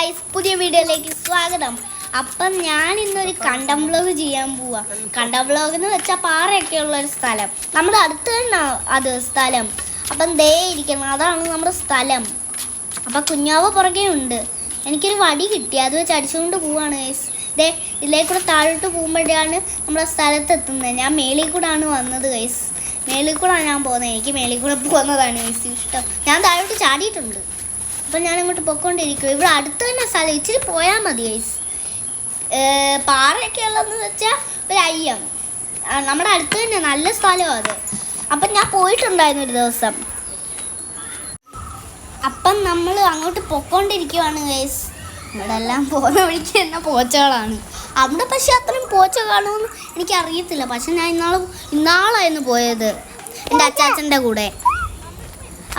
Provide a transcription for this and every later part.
Guys, പുതിയ വീഡിയോയിലേക്ക് സ്വാഗതം. അപ്പം ഞാൻ ഇന്നൊരു കണ്ടം വ്ലോഗ് ചെയ്യാൻ പോവാ. കണ്ടം വ്ലോഗ് എന്ന് വെച്ചാൽ പാറയൊക്കെ ഉള്ള ഒരു സ്ഥലം. നമ്മുടെ അടുത്ത് തന്നെ അത് സ്ഥലം. അപ്പം ദേ ഇരിക്കണം, അതാണ് നമ്മുടെ സ്ഥലം. അപ്പം കുഞ്ഞാവ് പുറകെ ഉണ്ട്. എനിക്കൊരു വടി കിട്ടി, അത് വെച്ച് അടിച്ചുകൊണ്ട് പോവാണ് ഗൈസ്. ദേ ഇതിലേക്കൂടെ താഴോട്ട് പോകുമ്പോഴാണ് നമ്മുടെ സ്ഥലത്തെത്തുന്നത്. ഞാൻ മേളിൽ കൂടാണ് വന്നത് ഗൈസ്. മേളിൽ കൂടാണ് ഞാൻ പോകുന്നത്. എനിക്ക് മേളിൽ കൂടെ പോകുന്നതാണ് ഗൈസ് ഇഷ്ടം. ഞാൻ താഴോട്ട് ചാടിയിട്ടുണ്ട്. അപ്പം ഞാനിങ്ങോട്ട് പൊയ്ക്കൊണ്ടിരിക്കും. ഇവിടെ അടുത്ത് തന്നെ സ്ഥലം, ഇച്ചിരി പോയാൽ മതി ഗൈസ്. പാറയൊക്കെ ഉള്ളതെന്ന് വെച്ചാൽ ഒരു അയ്യം. നമ്മുടെ അടുത്ത് തന്നെ നല്ല സ്ഥലമാണ് അത്. അപ്പം ഞാൻ പോയിട്ടുണ്ടായിരുന്നു ഒരു ദിവസം. അപ്പം നമ്മൾ അങ്ങോട്ട് പൊയ്ക്കൊണ്ടിരിക്കുവാണ് ഗൈസ്. ഇവിടെ എല്ലാം പോകുന്ന വഴിക്ക് തന്നെ പോച്ചകളാണ്. അവിടെ പക്ഷെ അത്രയും പോച്ച കാണുമെന്ന് എനിക്കറിയത്തില്ല. പക്ഷെ ഞാൻ ഇന്നാളായിരുന്നു പോയത് എൻ്റെ അച്ചാച്ചൻ്റെ കൂടെ.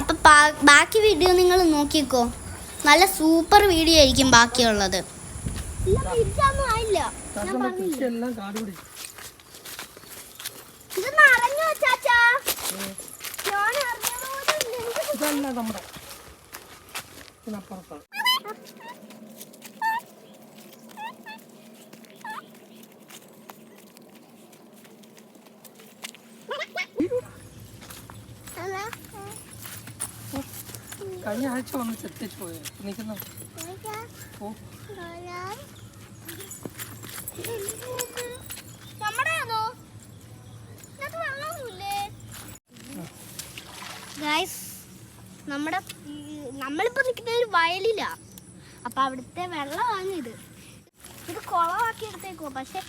അപ്പം ബാക്കി വീഡിയോ നിങ്ങൾ നോക്കിക്കോ, നല്ല സൂപ്പർ വീഡിയോ ആയിരിക്കും ബാക്കിയുള്ളത്. കഴിഞ്ഞ ആഴ്ച വന്ന് ചെത്തിച്ചു പോയി നിൽക്കുന്നു. നമ്മളിപ്പോ നിൽക്കുന്ന ഒരു വയലിലാ. അപ്പൊ അവിടുത്തെ വെള്ളമാണ് ഇത് കുളമാക്കി എടുത്തേക്കോ. പക്ഷെ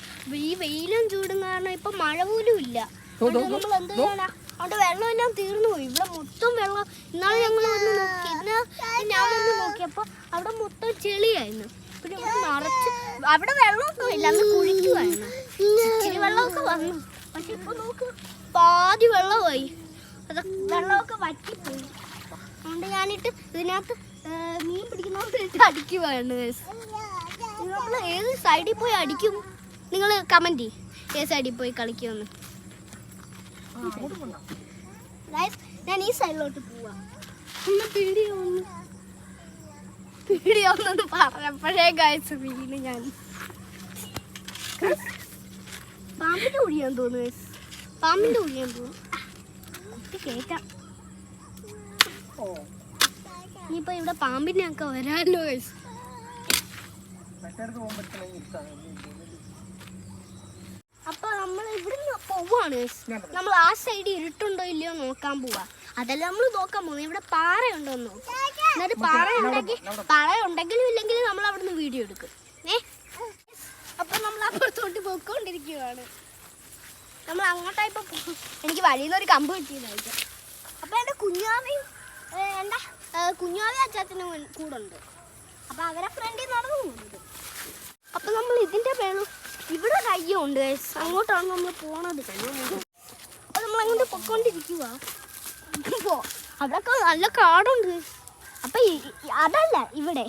ഈ വെയിലും ചൂടും കാരണം ഇപ്പൊ മഴ പോലും ഇല്ല. നമ്മൾ എന്ത് ചെയ്യാനാ? അവിടെ വെള്ളമെല്ലാം തീർന്നു പോയി. ഇവിടെ മൊത്തം വെള്ളം. ഇന്നാളെ ഞങ്ങൾ വന്ന് നോക്കി, ഞാൻ വന്ന് നോക്കിയപ്പോൾ അവിടെ മൊത്തം ചെളിയായിരുന്നു. പിന്നെ ഇവിടെ നിറച്ച് അവിടെ വെള്ളമൊന്നും ഇല്ല, അന്ന് കുഴിക്കുമായിരുന്നു. ഇച്ചിരി വെള്ളമൊക്കെ വന്നു. പക്ഷെ ഇപ്പൊ നോക്ക്, പാതി വെള്ളമായി. അത് വെള്ളമൊക്കെ വറ്റിപ്പോയി. അതുകൊണ്ട് ഞാനിട്ട് ഇതിനകത്ത് മീൻ പിടിക്കുന്നോട്ട് അടിക്കുവാണ്. നമ്മൾ ഏത് സൈഡിൽ പോയി അടിക്കും? നിങ്ങൾ കമന്റ് ചെയ്യും ഏത് സൈഡിൽ പോയി കളിക്കുമെന്ന്. ഞാൻ ഈ സൈഡിലോട്ട് പോവാ. പീടിയൊന്നു പറഞ്ഞപ്പോഴേ ഗൈസ് വീണ് ഞാൻ. പാമ്പിന്റെ കുഴിയാൻ തോന്നുന്നു ഗൈസ്, പാമ്പിന്റെ കുഴിയാൻ തോന്നുന്നു. കേട്ടാ ഇനിയിപ്പോ ഇവിടെ പാമ്പിനെ ഒക്കെ വരാല്ലോ ഗൈസ്. അപ്പൊ നമ്മൾ ഇവിടുന്ന് പോവാണ്. നമ്മൾ ആ സൈഡ് ഇരുട്ടുണ്ടോ ഇല്ലയോ നോക്കാൻ പോവാ. അതല്ല നമ്മൾ നോക്കാൻ പോകുന്നത്, ഇവിടെ പാറയുണ്ടോ എന്ന് നോക്കാം. എന്നിട്ട് പാറ ഉണ്ടെങ്കിലും ഇല്ലെങ്കിലും നമ്മൾ അവിടുന്ന് വീഡിയോ എടുക്കും. അപ്പൊ നമ്മൾ അപ്പുറത്തോട്ട് പോയിക്കൊണ്ടിരിക്കുകയാണ്. നമ്മൾ അങ്ങോട്ടായിപ്പോ എനിക്ക് വഴിയിൽ നിന്ന് ഒരു കമ്പ് കിട്ടിയതായിട്ട്. അപ്പൊ എന്റെ കുഞ്ഞാവയും അച്ചാച്ചനും കൂടെ ഉണ്ട്. അപ്പൊ അവരെ ഫ്രണ്ടിൽ നടന്നു പോകുന്നത്. അപ്പൊ നമ്മൾ ഇതിന്റെ വെള്ളം ഇവിടെ കയ്യുണ്ട്, അങ്ങോട്ടാണ് നമ്മൾ പോണത്. അപ്പൊ നമ്മൾ അങ്ങോട്ട് പൊക്കോണ്ടിരിക്കുക. അവിടെയൊക്കെ നല്ല കാടുണ്ട്. അപ്പൊ അതല്ല ഇവിടെ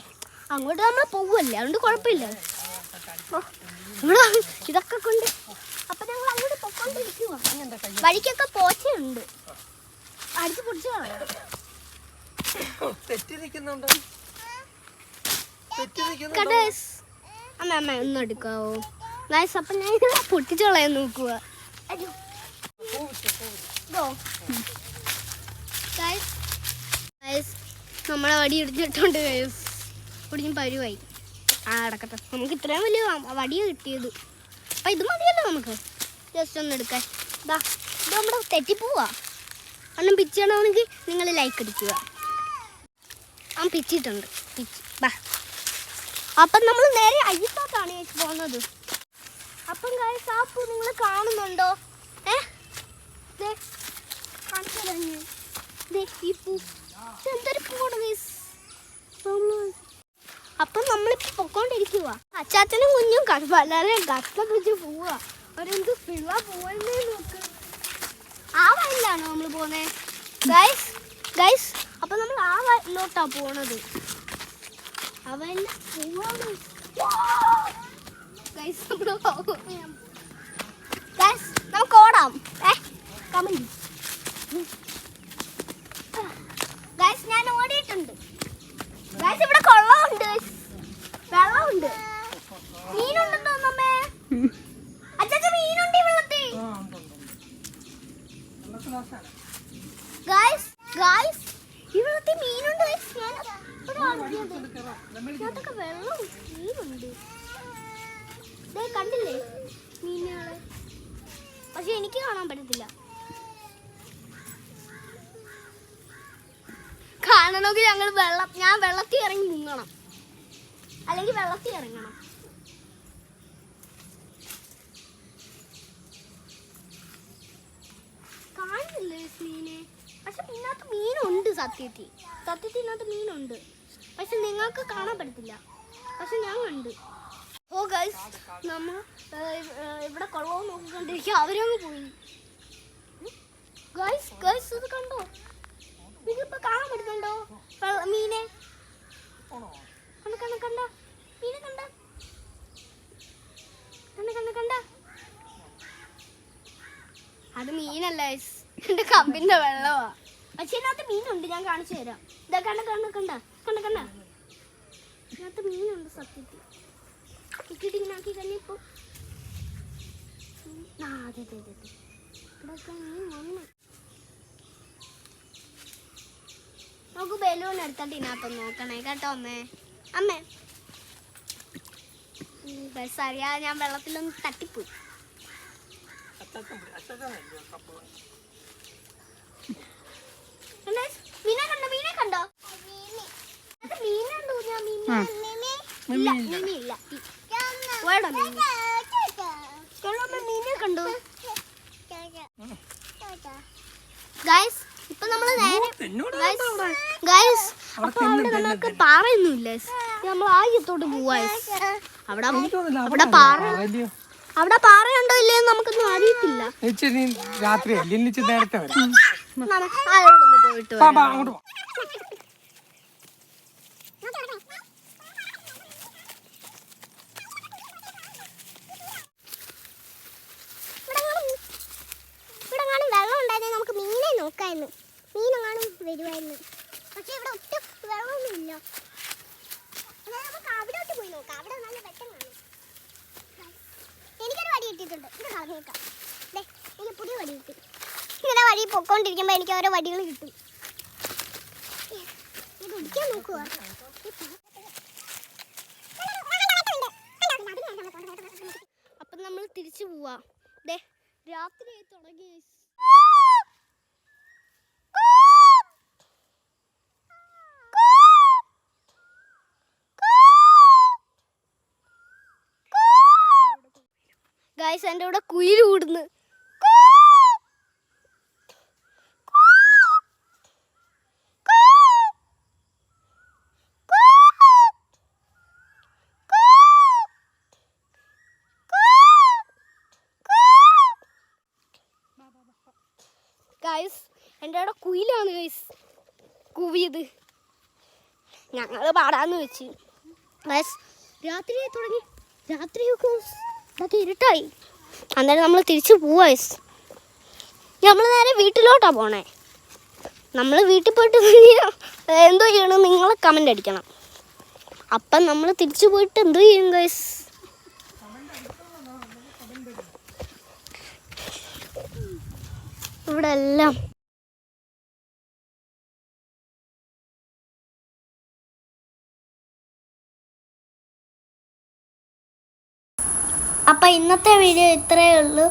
അങ്ങോട്ട് നമ്മൾ പോവല്ലേ, അതുകൊണ്ട് കുഴപ്പമില്ല. ഇവിടെ ഇതൊക്കെ കൊണ്ട് അപ്പൊ ഞങ്ങൾ അങ്ങോട്ട് പൊക്കോണ്ടിരിക്കുക. വഴിക്കൊക്കെ പോച്ചയുണ്ട്, അടിച്ചു പൊടിച്ചു അമ്മ ഒന്നും എടുക്കാവോ ഗൈസ്? അപ്പൊ ഞാൻ പൊട്ടിച്ചോളയാൻ നോക്കുക. നമ്മളെ വടി ഇടിച്ചിട്ടുണ്ട് ഗൈസ്. പൊടിഞ്ഞ് പരുവായി. അടക്കട്ടെ, നമുക്ക് ഇത്രയും വലിയ വടിയ കിട്ടിയത്. അപ്പൊ ഇത് മതിയല്ലോ നമുക്ക് ജസ്റ്റ് ഒന്ന് എടുക്കാൻ. ഇത് നമ്മുടെ തെറ്റിപ്പോവാ. ഒന്നും പിച്ചണമെങ്കിൽ നിങ്ങൾ ലൈക്ക് അടിക്കുക. അവൻ പിച്ചിട്ടുണ്ട്, പിച്ച് ബാ. അപ്പം നമ്മൾ നേരെ അയ്യത്തോട്ടാണ് പോകുന്നത്. അപ്പം ഗൈസ് ആ പൂ നിങ്ങൾ കാണുന്നുണ്ടോ? ഈ പൂ എന്തൊരു പൂവാണ് ഗൈസ്. അപ്പം നമ്മളിപ്പോൾ പൊക്കോണ്ടിരിക്കുക. അച്ചാച്ചനും കുഞ്ഞും വളരെ ഗട്ടം പിടിച്ച് പോവുക. അവരെന്ത് പിള്ള പോവല്ലേ നോക്ക്. ആ വയലിലാണോ നമ്മൾ പോകുന്നത് ഗൈസ്? അപ്പം നമ്മൾ ആ വയലിലോട്ടാ പോണത്. ആ വയലിൽ പോവാണ് ഗൈസ്. നമുക്ക് ഓടാം. Comment guys. ഞാൻ ഓടിയിട്ടുണ്ട് ഗൈസ്. ഇവിടെ കൊള്ളമുണ്ട്. ഇതിനകത്തൊക്കെ വെള്ളം മീനുണ്ട്. ദേ കണ്ടില്ലേ മീനുകളെ? പക്ഷെ എനിക്ക് കാണാൻ പറ്റത്തില്ല. കാണണമെങ്കിൽ ഞാൻ വെള്ളത്തിൽ ഇറങ്ങി മുങ്ങണം, അല്ലെങ്കിൽ വെള്ളത്തിൽ ഇറങ്ങണം. കാണുന്നില്ലേ മീനെ? പക്ഷെ ഇതിനകത്ത് മീനുണ്ട്. സത്യത്തിൽ ഇതിനകത്ത് മീനുണ്ട്. പക്ഷെ നിങ്ങൾക്ക് കാണാൻ പറ്റത്തില്ല. പക്ഷെ ഞാൻ കണ്ട്. ഓ ഗൈസ്, നമ്മൾ ഇവിടെ കൊള്ളവും നോക്കിക്കൊണ്ടിരിക്കുക. അവരങ്ങ് പോയി. ഗൈസ് ഇത് കണ്ടോ? ഇതിപ്പോ കാണാൻ പറ്റുന്നുണ്ടോ മീനെ? കണ്ട മീനെ കണ്ട. അത് മീനല്ല, എന്റെ കമ്പിന്റെ വെള്ളമാ. പക്ഷെ ഇതിനകത്ത് മീനുണ്ട്, ഞാൻ കാണിച്ചു തരാം. ഇതാ കണ്ട ഇതിനകത്ത് മീനുണ്ട്. സത്യത്തിൽ ഇങ്ങനെ ആക്കി കഴിഞ്ഞപ്പോ അതെ ഇവിടെയൊക്കെ മീൻ വന്നു. നമുക്ക് ബലൂൺ എടുത്തിട്ട് ഇതിനകത്തൊന്ന് നോക്കണേ കേട്ടോ അമ്മേ. ബസ് അറിയാതെ ഞാൻ വെള്ളത്തിലൊന്ന് തട്ടിപ്പോയി. മീനെ കണ്ടോ? മീനുണ്ടോ? മീനില്ല. മീനെ കണ്ടോ ഗൈസ്? ഇപ്പൊ നമ്മള് ഗൈസ് അപ്പൊ അവിടെ നമുക്ക് പാറയൊന്നുമില്ല. നമ്മൾ ആയത്തോട്ട് പോവാ. അവിടെ പാറയുണ്ടോ ഇല്ലയെന്ന് നമുക്കൊന്നും അറിയത്തില്ല. രാത്രി നേരത്തെ ആരോടൊന്ന് പോയിട്ട് നമുക്ക് മീനെ നോക്കായിരുന്നു. മീനെങ്ങാനും വരുമായിരുന്നു. പക്ഷെ ഇവിടെ ഒട്ടും വെള്ളമൊന്നുമില്ല. നമുക്ക് അവിടോട്ട് പോയി നോക്കാം. അവിടെ നല്ല വെട്ടം കാണും. എനിക്കൊരു വടി കിട്ടിയിട്ടുണ്ട്. ഇത് കളഞ്ഞേക്കാം. എനിക്ക് പുതിയ വടി കിട്ടി. ഇങ്ങനെ വഴി പൊക്കോണ്ടിരിക്കുമ്പോൾ എനിക്ക് ഓരോ വടികൾ കിട്ടും. ഇത് ഇടിക്കാൻ നോക്കുക. അപ്പം നമ്മൾ തിരിച്ചു പോവാ. രാത്രിയായി തുടങ്ങി. ഗൈസ് എൻ്റെ ഇവിടെ കുയിൽ കൂടുന്നു. ഗൈസ് എൻ്റെ അവിടെ കുയിലാണ് ഗൈസ് കൂവിയത്. ഞങ്ങൾ പാടാന്ന് വെച്ച്. ഗൈസ് രാത്രിയായി തുടങ്ങി. രാത്രിയൊക്കെ അതൊക്കെ ഇരുട്ടായി. അന്നേരം നമ്മൾ തിരിച്ചു പോവാ. നമ്മൾ നേരെ വീട്ടിലോട്ടാണ് പോണേ. നമ്മൾ വീട്ടിൽ പോയിട്ട് എന്തോ ചെയ്യണം നിങ്ങൾ കമൻ്റ് അടിക്കണം. അപ്പം നമ്മൾ തിരിച്ചു പോയിട്ട് എന്തോ ചെയ്യും ഗൈസ്? ഇവിടെ എല്ലാം അപ്പം ഇന്നത്തെ വീഡിയോ ഇത്രയേ ഉള്ളൂ.